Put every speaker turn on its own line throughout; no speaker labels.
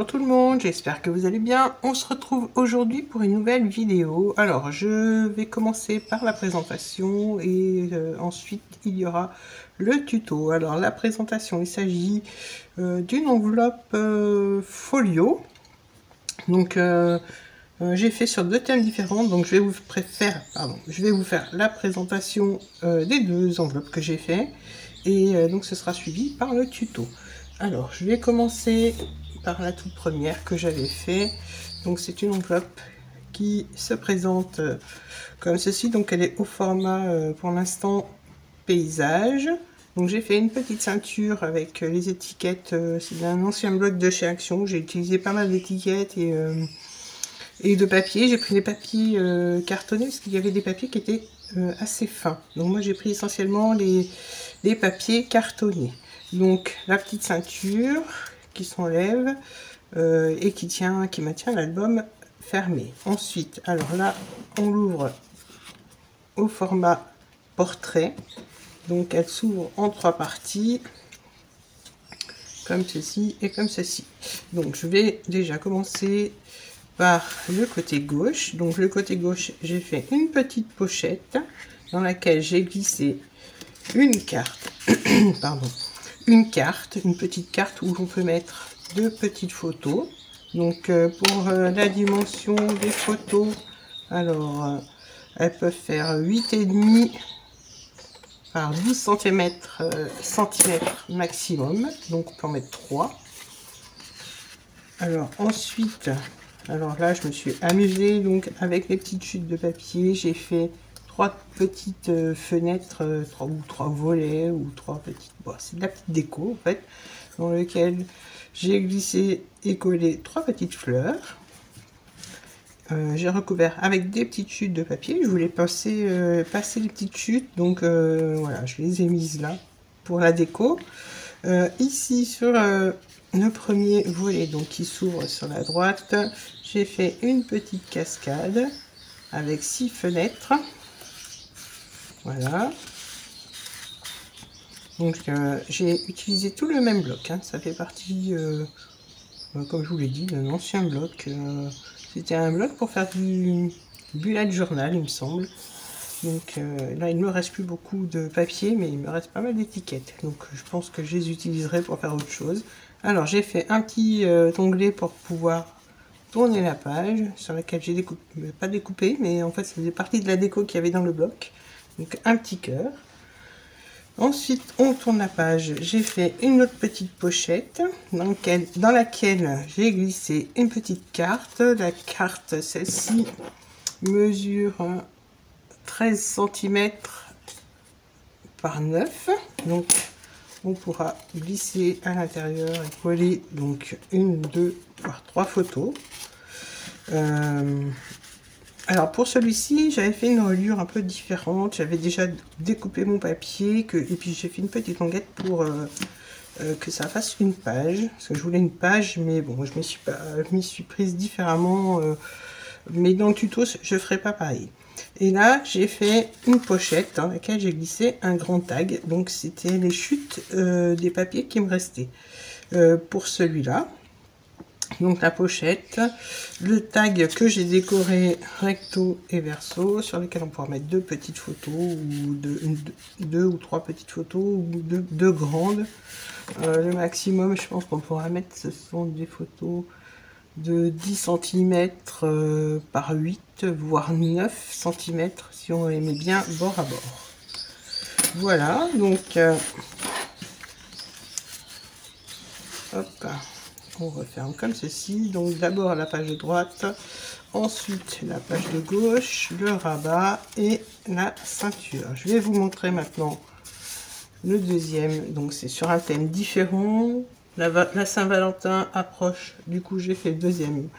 tout le monde, j'espère que vous allez bien. On se retrouve aujourd'hui pour une nouvelle vidéo. Alors, je vais commencer par la présentation et ensuite il y aura le tuto. Alors, la présentation, il s'agit d'une enveloppe folio. Donc, j'ai fait sur deux thèmes différents, donc je vais vous faire la présentation des deux enveloppes que j'ai fait. Et donc ce sera suivi par le tuto. Alors, je vais commencer par la toute première que j'avais fait. Donc, c'est une enveloppe qui se présente comme ceci. Donc, elle est au format, pour l'instant, paysage. Donc, j'ai fait une petite ceinture avec les étiquettes. C'est un ancien bloc de chez Action. J'ai utilisé pas mal d'étiquettes et de papier. J'ai pris des papiers cartonnés parce qu'il y avait des papiers qui étaient assez fins. Donc, moi, j'ai pris essentiellement les papiers cartonnés. Donc la petite ceinture qui s'enlève et qui maintient l'album fermé. Ensuite, alors là, on l'ouvre au format portrait. Donc elle s'ouvre en trois parties, comme ceci et comme ceci. Donc je vais déjà commencer par le côté gauche. Donc le côté gauche, j'ai fait une petite pochette dans laquelle j'ai glissé une carte. Pardon. Une petite carte où on peut mettre deux petites photos. Donc pour la dimension des photos, alors elles peuvent faire 8,5 par 12 cm maximum. Donc on peut en mettre 3. Alors ensuite, alors là je me suis amusée donc avec les petites chutes de papier. J'ai fait trois petites fenêtres, trois volets ou trois petites. Bon, c'est de la petite déco en fait, dans lequel j'ai glissé et collé trois petites fleurs. J'ai recouvert avec des petites chutes de papier. Je voulais passer les petites chutes, donc voilà, je les ai mises là pour la déco. Ici sur le premier volet, donc qui s'ouvre sur la droite, j'ai fait une petite cascade avec 6 fenêtres. Voilà. Donc j'ai utilisé tout le même bloc, hein. Ça fait partie, comme je vous l'ai dit, d'un ancien bloc. C'était un bloc pour faire du bullet journal, il me semble. Donc là, il ne me reste plus beaucoup de papier, mais il me reste pas mal d'étiquettes. Donc je pense que je les utiliserai pour faire autre chose. Alors j'ai fait un petit onglet pour pouvoir tourner la page, sur laquelle j'ai découpé, pas découpé, mais en fait ça faisait partie de la déco qu'il y avait dans le bloc. Donc un petit cœur. Ensuite, on tourne la page. J'ai fait une autre petite pochette dans laquelle j'ai glissé une petite carte. La carte, celle-ci, mesure 13 cm par 9. Donc, on pourra glisser à l'intérieur et coller donc une, deux, voire trois photos. Alors pour celui-ci, j'avais fait une reliure un peu différente. J'avais déjà découpé mon papier et puis j'ai fait une petite languette pour que ça fasse une page. Parce que je voulais une page, mais bon, je m'y suis prise différemment. Mais dans le tuto, je ne ferai pas pareil. Et là, j'ai fait une pochette dans laquelle j'ai glissé un grand tag. Donc c'était les chutes des papiers qui me restaient pour celui-là. Donc la pochette, le tag que j'ai décoré recto et verso, sur lequel on pourra mettre deux petites photos, ou deux ou trois petites photos, ou deux grandes. Le maximum, je pense qu'on pourra mettre, ce sont des photos de 10 cm par 8, voire 9 cm, si on les met bien bord à bord. Voilà, donc hop. On referme comme ceci. Donc d'abord la page de droite, ensuite la page de gauche, le rabat et la ceinture. Je vais vous montrer maintenant le deuxième. Donc c'est sur un thème différent. La Saint-Valentin approche. Du coup j'ai fait le deuxième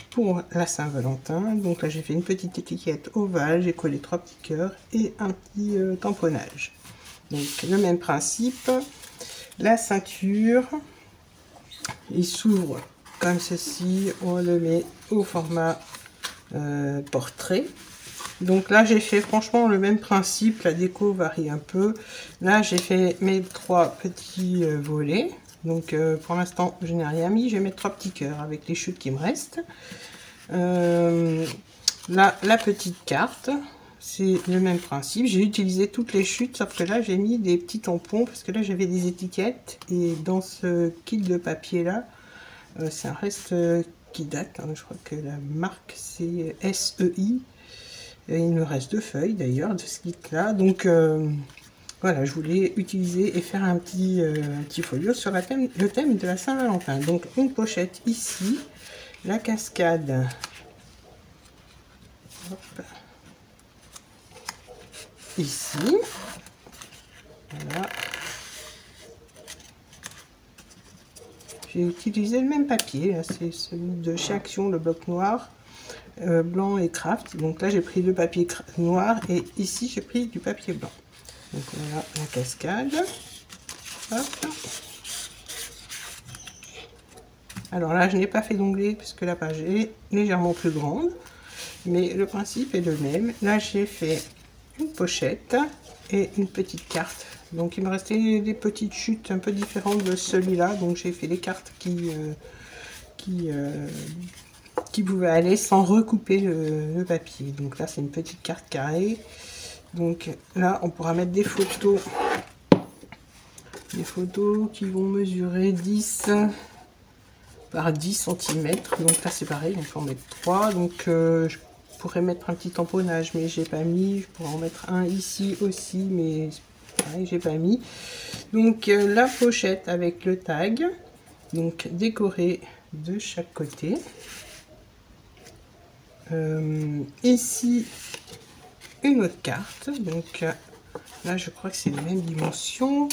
pour la Saint-Valentin. Donc là j'ai fait une petite étiquette ovale. J'ai collé trois petits cœurs et un petit tamponnage. Donc le même principe. La ceinture. Il s'ouvre comme ceci, on le met au format portrait. Donc là j'ai fait franchement le même principe, la déco varie un peu. Là j'ai fait mes trois petits volets, Donc pour l'instant, je n'ai rien mis. Je vais mettre 3 petits cœurs avec les chutes qui me restent. Là, la petite carte, c'est le même principe. J'ai utilisé toutes les chutes, sauf que là, j'ai mis des petits tampons parce que là, j'avais des étiquettes. Et dans ce kit de papier là, c'est un reste qui date. Hein, je crois que la marque c'est SEI. Et il me reste 2 feuilles d'ailleurs de ce kit là. Donc voilà, je voulais utiliser et faire un petit folio sur le thème de la Saint-Valentin. Donc une pochette ici, la cascade. Hop. Ici. Voilà. J'ai utilisé le même papier, c'est celui de chez Action, le bloc noir, blanc et craft. Donc là j'ai pris le papier noir et ici j'ai pris du papier blanc. Donc voilà la cascade. Hop. Alors là je n'ai pas fait d'onglet puisque la page est légèrement plus grande, mais le principe est le même. Là j'ai fait une pochette et une petite carte. Donc il me restait des petites chutes un peu différentes de celui-là, donc j'ai fait les cartes qui pouvaient aller sans recouper le papier. Donc là c'est une petite carte carrée. Donc là on pourra mettre des photos qui vont mesurer 10 par 10 cm. Donc là c'est pareil, on peut en mettre 3. Donc je pourrais mettre un petit tamponnage, mais j'ai pas mis. Je pourrais en mettre un ici aussi, mais pareil, j'ai pas mis. Donc la pochette avec le tag, donc décorée de chaque côté. Ici une autre carte, donc là je crois que c'est les mêmes dimensions.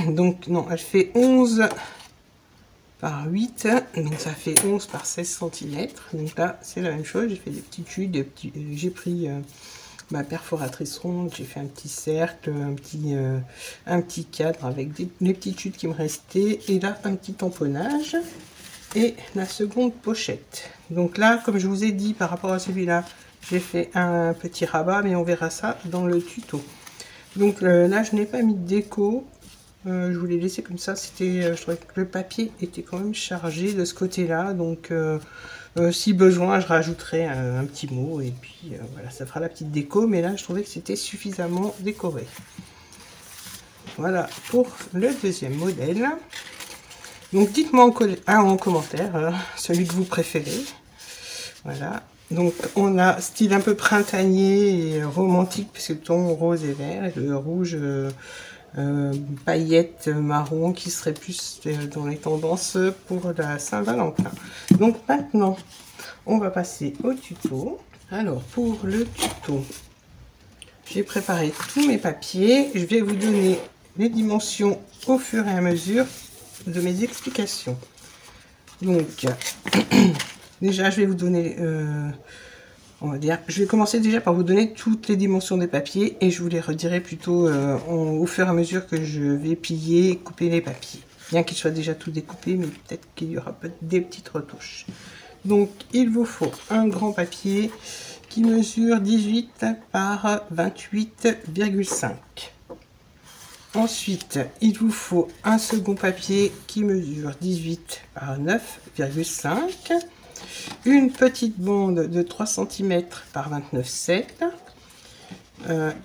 Donc non, elle fait 11 par 8, donc ça fait 11 par 16 cm. Donc là c'est la même chose, j'ai fait des petits tubes, j'ai pris ma perforatrice ronde, j'ai fait un petit cercle, un petit cadre avec les petites chutes qui me restaient, et là un petit tamponnage et la seconde pochette. Donc là, comme je vous ai dit par rapport à celui-là, j'ai fait un petit rabat, mais on verra ça dans le tuto. Donc là je n'ai pas mis de déco, je voulais laisser comme ça. C'était, je trouvais que le papier était quand même chargé de ce côté là, donc si besoin je rajouterai un petit mot et puis voilà, ça fera la petite déco, mais là je trouvais que c'était suffisamment décoré. Voilà pour le deuxième modèle. Donc dites-moi en commentaire celui que vous préférez. Voilà, donc on a style un peu printanier et romantique, puisque le ton rose et vert, et le rouge paillettes marron qui serait plus dans les tendances pour la Saint-Valentin. Donc maintenant on va passer au tuto. Alors pour le tuto, j'ai préparé tous mes papiers. Je vais vous donner les dimensions au fur et à mesure de mes explications. Donc déjà je vais vous donner on va dire, je vais commencer déjà par vous donner toutes les dimensions des papiers et je vous les redirai plutôt au fur et à mesure que je vais plier et couper les papiers. Bien qu'ils soient déjà tout découpés, mais peut-être qu'il y aura des petites retouches. Donc il vous faut un grand papier qui mesure 18 par 28,5. Ensuite, il vous faut un second papier qui mesure 18 par 9,5. Une petite bande de 3 cm par 29,7.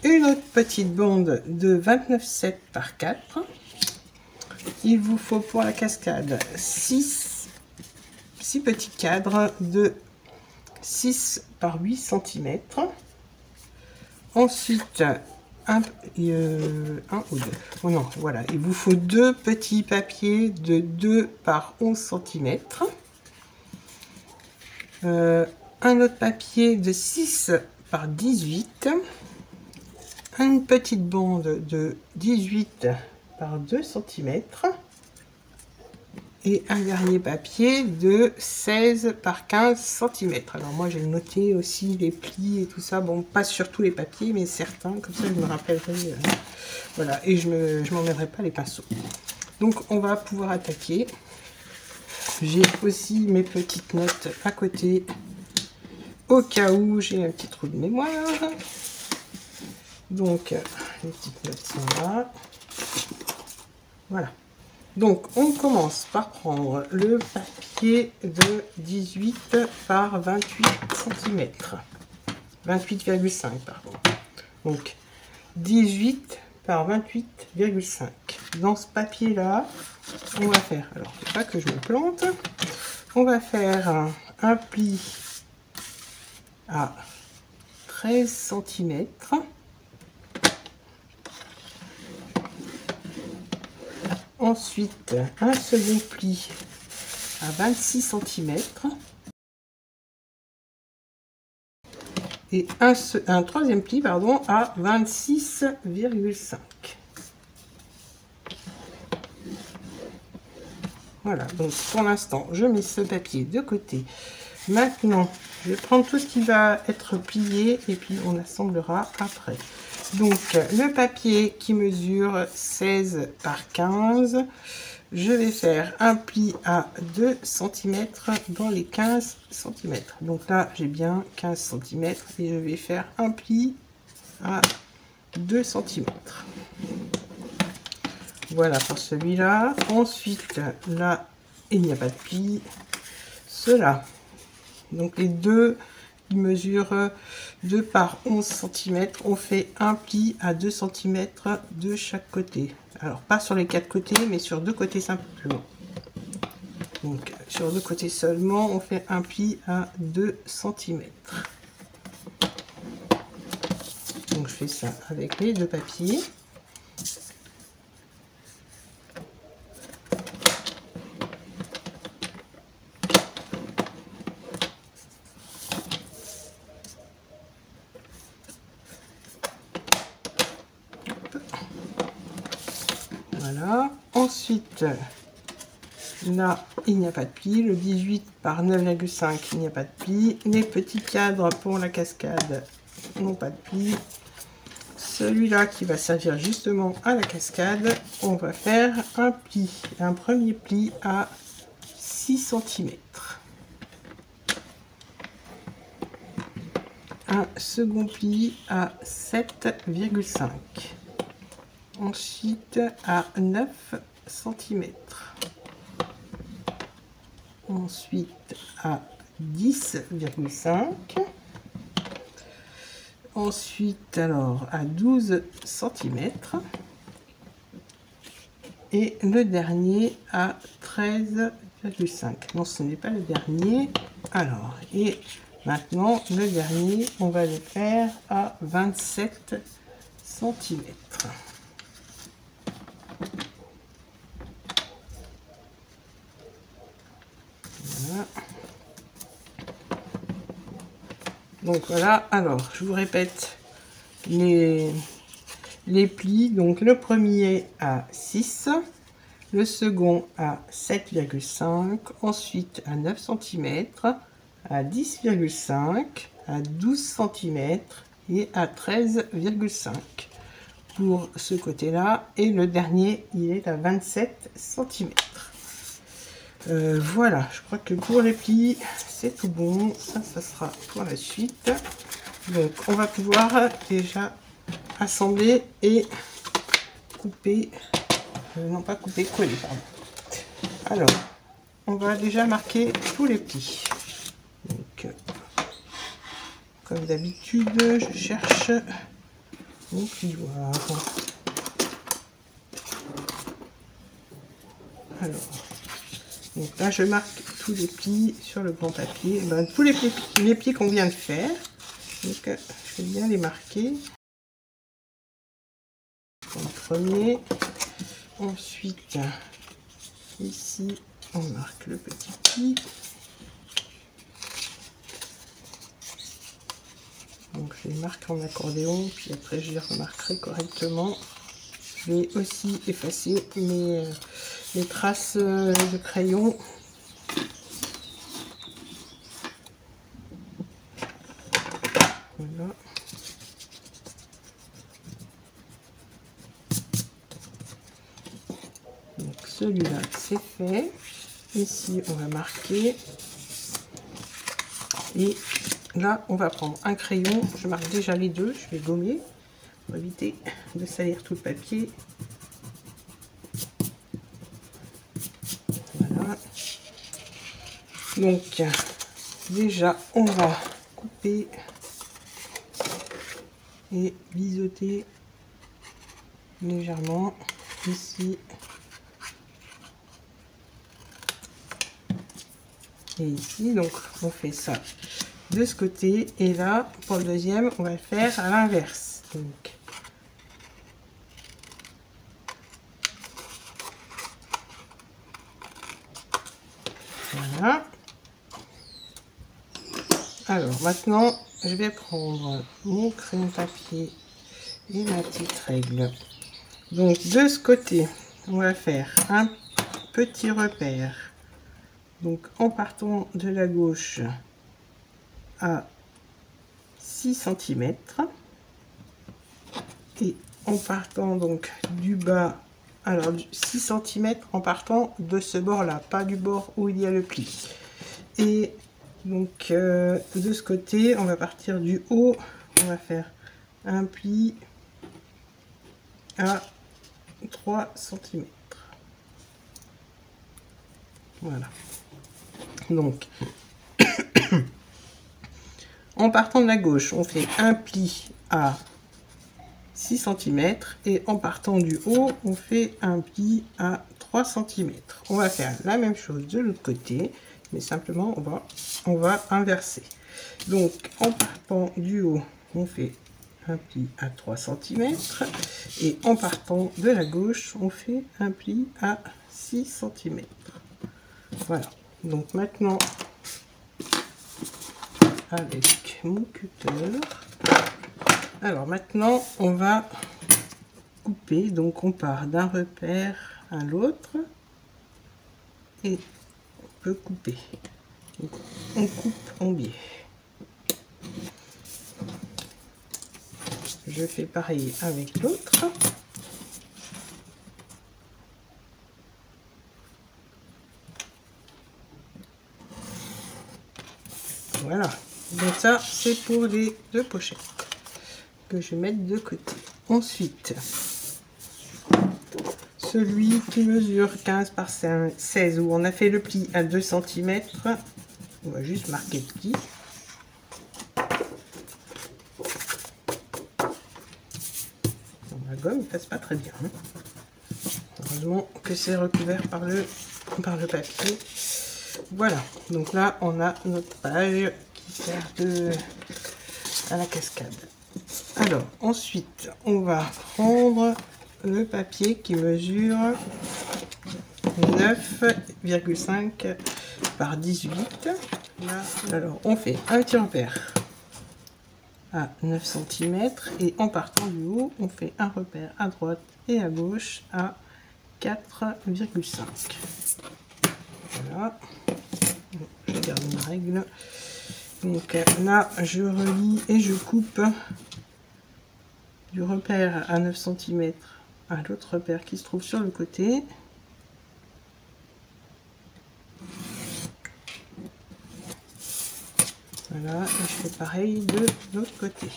Une autre petite bande de 29,7 par 4. Il vous faut pour la cascade 6 petits cadres de 6 par 8 cm. Ensuite, un ou deux. Oh non, voilà, il vous faut 2 petits papiers de 2 par 11 cm. Un autre papier de 6 par 18, une petite bande de 18 par 2 cm et un dernier papier de 16 par 15 cm. Alors moi j'ai noté aussi les plis et tout ça, bon pas sur tous les papiers mais certains, comme ça je me rappellerai, voilà, et je m'emmènerai pas les pinceaux. Donc on va pouvoir attaquer. J'ai aussi mes petites notes à côté, au cas où j'ai un petit trou de mémoire. Donc, les petites notes sont là. Voilà. Donc, on commence par prendre le papier de 18 par 28 cm. 28,5 pardon. Donc, 18 par 28,5. Dans ce papier-là, on va faire, alors faut pas que je me plante, on va faire un pli à 13 cm. Ensuite, un second pli à 26 cm. Et un troisième pli, pardon, à 26,5. Voilà, donc pour l'instant, je mets ce papier de côté. Maintenant, je vais prendre tout ce qui va être plié et puis on assemblera après. Donc, le papier qui mesure 16 par 15, je vais faire un pli à 2 cm dans les 15 cm. Donc là, j'ai bien 15 cm et je vais faire un pli à 2 cm. Voilà pour celui-là. Ensuite, là, il n'y a pas de pli. Ceux-là, donc les deux, ils mesurent 2 par 11 cm. On fait un pli à 2 cm de chaque côté. Alors, pas sur les 4 côtés, mais sur 2 côtés simplement. Donc, sur 2 côtés seulement, on fait un pli à 2 cm. Donc, je fais ça avec les deux papiers. Voilà. Ensuite, là, il n'y a pas de pli. Le 18 par 9,5, il n'y a pas de pli. Les petits cadres pour la cascade n'ont pas de pli. Celui-là qui va servir justement à la cascade, on va faire un pli. Un premier pli à 6 cm. Un second pli à 7,5. Ensuite à 9 cm. Ensuite à 10,5. Ensuite alors à 12 cm. Et le dernier à 13,5. Non, ce n'est pas le dernier. Alors, et maintenant, le dernier, on va le faire à 27 cm. Voilà. Donc voilà, alors je vous répète les plis. Donc le premier à 6, le second à 7,5, ensuite à 9 cm, à 10,5, à 12 cm et à 13,5 pour ce côté-là. Et le dernier, il est à 27 cm. Voilà, je crois que pour les plis, c'est tout bon. Ça sera pour la suite. Donc, on va pouvoir déjà assembler et couper. Non, pas couper, coller, pardon. Alors, on va déjà marquer tous les plis. Donc, comme d'habitude, je cherche mon plioir. Alors, donc là, je marque tous les plis sur le grand papier. Ben, tous les plis qu'on vient de faire. Donc, je vais bien les marquer. Le premier. Ensuite, ici, on marque le petit pli. Donc, je les marque en accordéon, puis après, je les remarquerai correctement. Je vais aussi effacer mes traces de crayon. Voilà. Donc celui-là, c'est fait. Ici, on va marquer. Et là, on va prendre un crayon. Je marque déjà les deux. Je vais gommer pour éviter de salir tout le papier. Donc déjà on va couper et biseauter légèrement ici et ici. Donc on fait ça de ce côté, et là pour le deuxième on va le faire à l'inverse. Donc voilà. Alors maintenant je vais prendre mon crayon papier et ma petite règle. Donc de ce côté on va faire un petit repère, donc en partant de la gauche à 6 cm et en partant donc du bas, alors 6 cm en partant de ce bord là, pas du bord où il y a le pli. Et donc de ce côté on va partir du haut, on va faire un pli à 3 cm. Voilà. Donc en partant de la gauche, on fait un pli à 6 cm et en partant du haut, on fait un pli à 3 cm. On va faire la même chose de l'autre côté, mais simplement on va inverser. Donc en partant du haut, on fait un pli à 3 cm et en partant de la gauche, on fait un pli à 6 cm. Voilà. Donc maintenant, avec mon cutter, alors maintenant on va couper. Donc on part d'un repère à l'autre et on peut couper. Donc, on coupe en biais. Je fais pareil avec l'autre. Voilà. Donc ça c'est pour les deux pochettes que je vais mettre de côté. Ensuite, celui qui mesure 15 par 16, où on a fait le pli à 2 cm, on va juste marquer le pli. La gomme ne passe pas très bien. Heureusement que c'est recouvert par le papier. Voilà, donc là on a notre page qui sert à la cascade. Alors ensuite on va prendre le papier qui mesure 9,5 par 18. Là, alors on fait un petit repère à 9 cm et en partant du haut on fait un repère à droite et à gauche à 4,5. Voilà, je garde ma règle. Donc là je relie et je coupe du repère à 9 cm à l'autre repère qui se trouve sur le côté. Voilà, et je fais pareil de l'autre côté.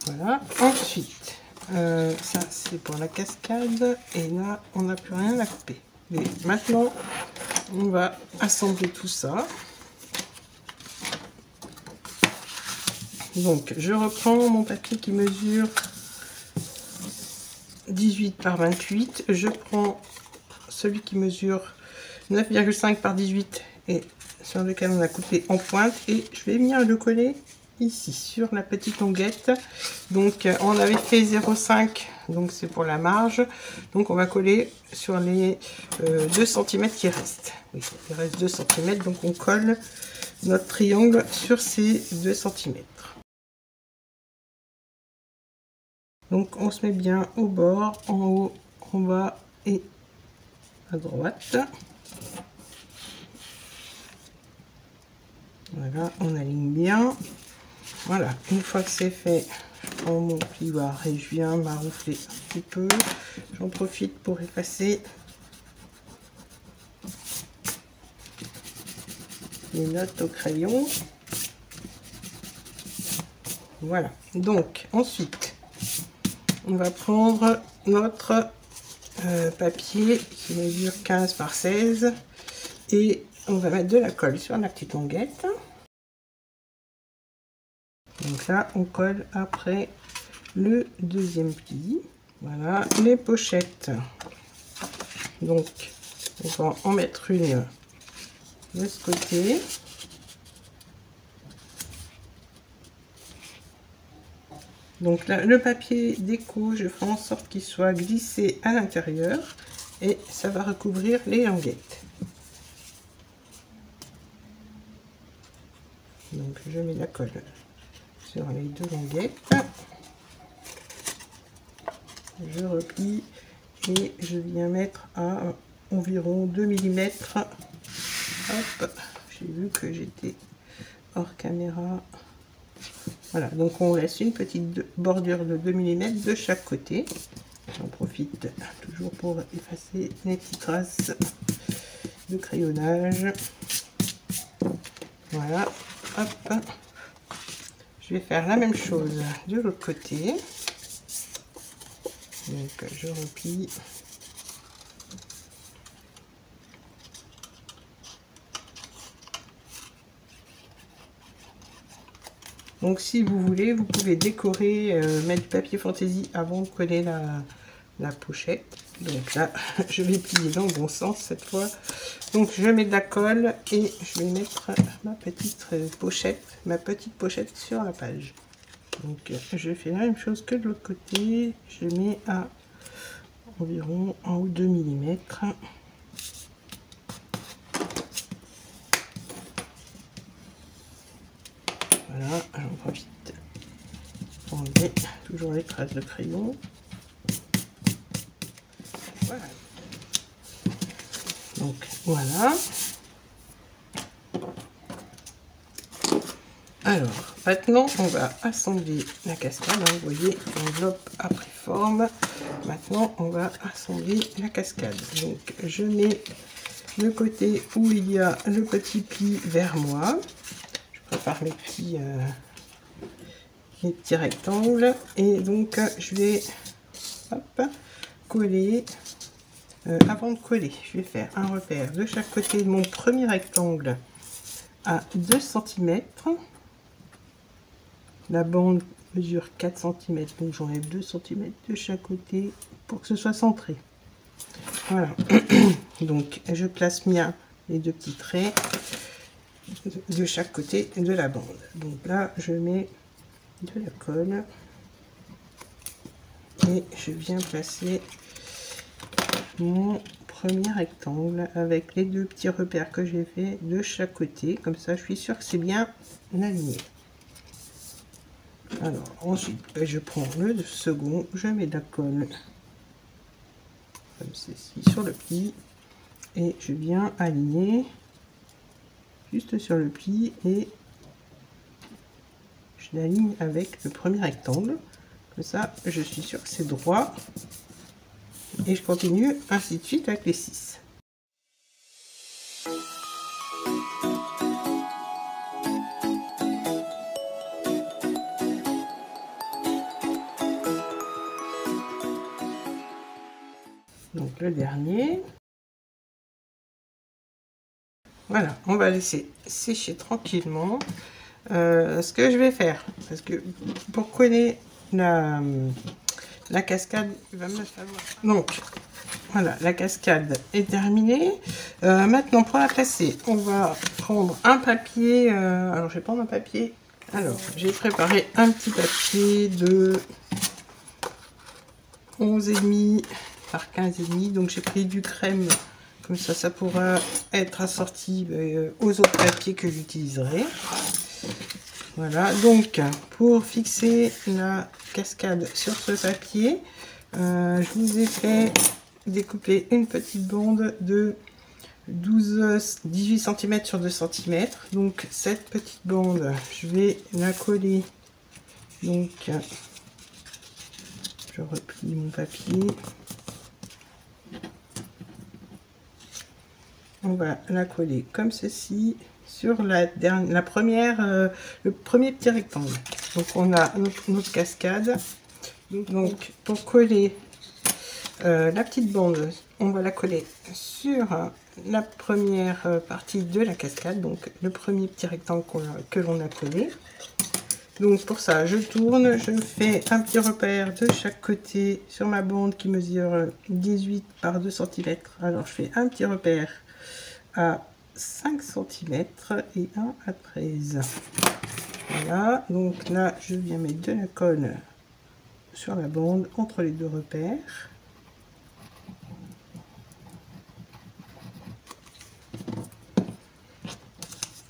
Voilà, ensuite ça c'est pour la cascade et là on n'a plus rien à couper. Mais maintenant on va assembler tout ça. Donc je reprends mon papier qui mesure 18 par 28, je prends celui qui mesure 9,5 par 18 et sur lequel on a coupé en pointe, et je vais venir le coller ici sur la petite longuette. Donc on avait fait 0,5, donc c'est pour la marge, donc on va coller sur les 2 cm qui restent. Oui, il reste 2 cm, donc on colle notre triangle sur ces 2 cm. Donc on se met bien au bord, en haut, en bas et à droite. Voilà, on aligne bien. Voilà, une fois que c'est fait, je prends mon plioir et je viens maroufler un petit peu. J'en profite pour effacer les notes au crayon. Voilà, donc ensuite on va prendre notre papier qui mesure 15 par 16 et on va mettre de la colle sur la petite languette. Donc là on colle après le deuxième pli. Voilà les pochettes. Donc on va en mettre une de ce côté. Donc là, le papier déco, je ferai en sorte qu'il soit glissé à l'intérieur et ça va recouvrir les languettes. Donc je mets la colle sur les deux languettes. Je replie et je viens mettre à environ 2 mm. Hop, j'ai vu que j'étais hors caméra. Voilà, donc on laisse une petite bordure de 2 mm de chaque côté. J'en profite toujours pour effacer les petites traces de crayonnage. Voilà, hop. Je vais faire la même chose de l'autre côté. Donc je replie. Donc si vous voulez, vous pouvez décorer, mettre du papier fantaisie avant de coller la pochette. Donc là, je vais plier dans le bon sens cette fois. Donc je mets de la colle et je vais mettre ma petite pochette sur la page. Donc je fais la même chose que de l'autre côté. Je mets à environ 1 ou 2 mm. Voilà, j'en profite pour enlever toujours les traces de crayon. Voilà. Donc voilà. Alors, maintenant on va assembler la cascade. Vous voyez, l'enveloppe a pris forme. Maintenant on va assembler la cascade. Donc je mets le côté où il y a le petit pli vers moi. Je prépare mes petits rectangles et donc je vais coller. Avant de coller, je vais faire un repère de chaque côté de mon premier rectangle à 2 cm. La bande mesure 4 cm, donc j'enlève 2 cm de chaque côté pour que ce soit centré. Voilà. Donc je place bien les deux petits traits de chaque côté de la bande. Donc là je mets de la colle et je viens placer mon premier rectangle avec les deux petits repères que j'ai fait de chaque côté. Comme ça je suis sûre que c'est bien aligné. Alors ensuite je prends le second, je mets de la colle comme ceci sur le pli et je viens aligner juste sur le pli et je l'aligne avec le premier rectangle. Comme ça je suis sûre que c'est droit et je continue ainsi de suite avec les 6. Donc le dernier. Voilà, on va laisser sécher tranquillement. Ce que je vais faire, parce que pour coller la cascade, il va me falloir. Donc voilà, la cascade est terminée. Maintenant pour la placer, on va prendre un papier. Alors je vais prendre un papier. Alors j'ai préparé un petit papier de 11,5 par 15,5. Donc j'ai pris du crème. Comme ça pourra être assorti aux autres papiers que j'utiliserai. Voilà, donc pour fixer la cascade sur ce papier, je vous ai fait découper une petite bande de 18 cm sur 2 cm. Donc cette petite bande, je vais la coller. Donc je replie mon papier. On va la coller comme ceci sur le premier petit rectangle. Donc on a notre cascade. Donc pour coller La petite bande, on va la coller sur la première partie de la cascade, donc le premier petit rectangle que l'on a collé. Donc pour ça, je tourne, je fais un petit repère de chaque côté sur ma bande qui mesure 18 par 2 cm. Alors je fais un petit repère à 5 cm et un à 13. Voilà, donc là je viens mettre de la colle sur la bande entre les deux repères.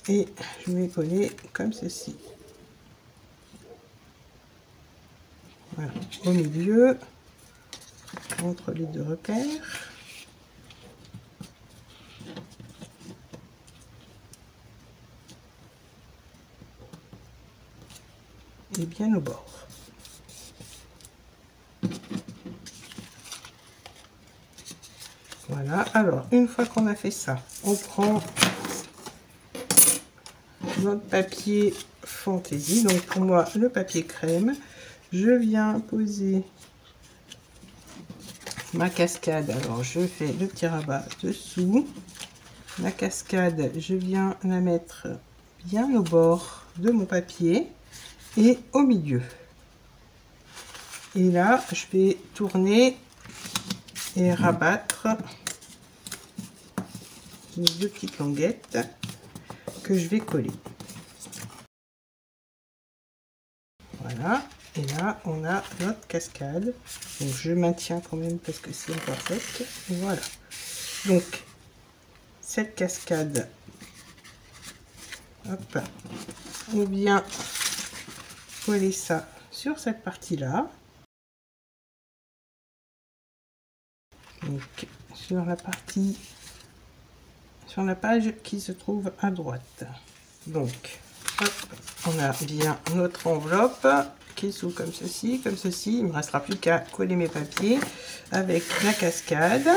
Et je vais coller comme ceci. Voilà, au milieu, entre les deux repères. Et bien au bord. Voilà, alors une fois qu'on a fait ça, on prend notre papier fantaisie, donc pour moi le papier crème. Je viens poser ma cascade, alors je fais le petit rabat dessous. La cascade, je viens la mettre bien au bord de mon papier et au milieu. Et là, je vais tourner et rabattre les deux petites languettes que je vais coller. Voilà, et là on a notre cascade. Donc je maintiens quand même parce que c'est encore sec. Voilà. Donc cette cascade, hop, on vient coller ça sur cette partie-là. Donc sur la partie, sur la page qui se trouve à droite. Donc hop, on a bien notre enveloppe qui s'ouvre comme ceci, comme ceci. Il ne me restera plus qu'à coller mes papiers avec la cascade.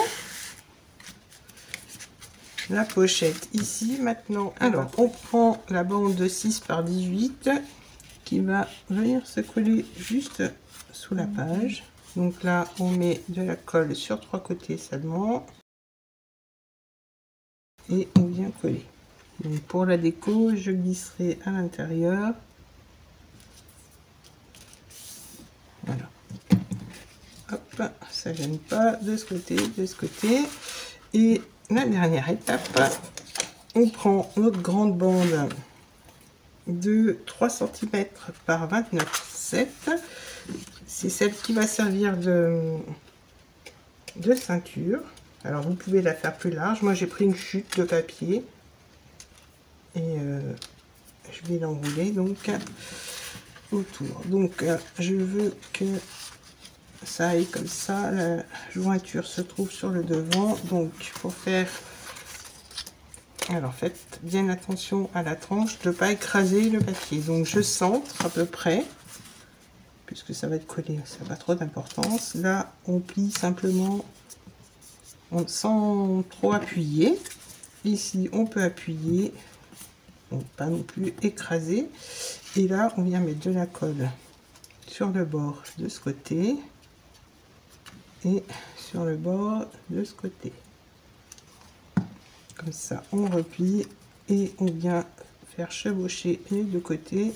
La pochette ici maintenant. Alors on prend la bande de 6 par 18 qui va venir se coller juste sous la page. Donc là on met de la colle sur 3 côtés seulement et on vient coller. Donc pour la déco, je glisserai à l'intérieur. Voilà. Hop, ça gêne pas de ce côté, de ce côté. Et la dernière étape, on prend notre grande bande de 3 cm par 29,7. C'est celle qui va servir de ceinture. Alors vous pouvez la faire plus large. Moi j'ai pris une chute de papier. Et je vais l'enrouler donc autour. Donc je veux que ça aille comme ça. La jointure se trouve sur le devant. Donc pour faire, alors faites bien attention à la tranche de ne pas écraser le papier. Donc je centre à peu près, puisque ça va être collé, ça n'a pas trop d'importance. Là on plie simplement sans trop appuyer. Ici on peut appuyer, donc pas non plus écraser. Et là on vient mettre de la colle sur le bord de ce côté et sur le bord de ce côté, comme ça on replie et on vient faire chevaucher les deux côtés.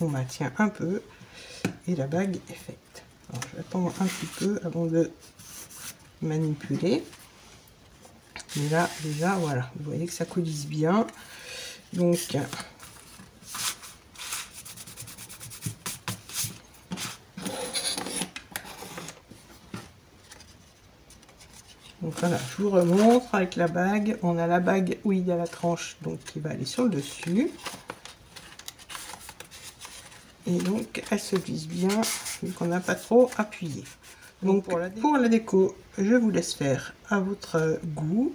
On maintient un peu et la bague est faite. Alors j'attends un petit peu avant de manipuler. Mais là déjà voilà, vous voyez que ça coulisse bien. Donc voilà, je vous remontre avec la bague. On a la bague où il y a la tranche donc qui va aller sur le dessus. Et donc elle se glisse bien vu qu'on n'a pas trop appuyé. Donc pour la déco, je vous laisse faire à votre goût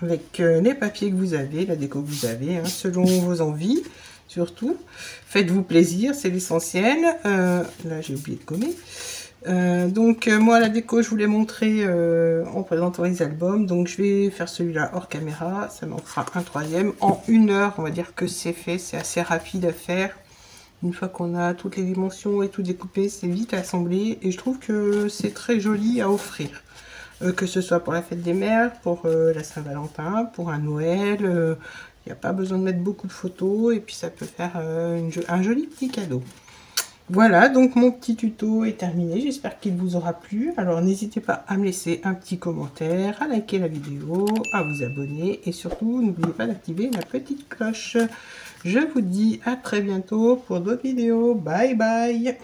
avec les papiers que vous avez, la déco que vous avez, hein, selon vos envies. Surtout, faites-vous plaisir, c'est l'essentiel. Là j'ai oublié de gommer. Donc moi la déco je vous l'ai montré en présentant les albums, donc je vais faire celui-là hors caméra, ça m'en fera un troisième en 1 heure. On va dire que c'est fait, c'est assez rapide à faire, Une fois qu'on a toutes les dimensions et tout découpé, c'est vite à assembler et je trouve que c'est très joli à offrir. Que ce soit pour la fête des mères, pour la Saint-Valentin, pour un Noël. Il n'y a pas besoin de mettre beaucoup de photos et puis ça peut faire un joli petit cadeau. Voilà, donc mon petit tuto est terminé, j'espère qu'il vous aura plu. Alors n'hésitez pas à me laisser un petit commentaire, à liker la vidéo, à vous abonner et surtout n'oubliez pas d'activer la petite cloche. Je vous dis à très bientôt pour d'autres vidéos. Bye bye!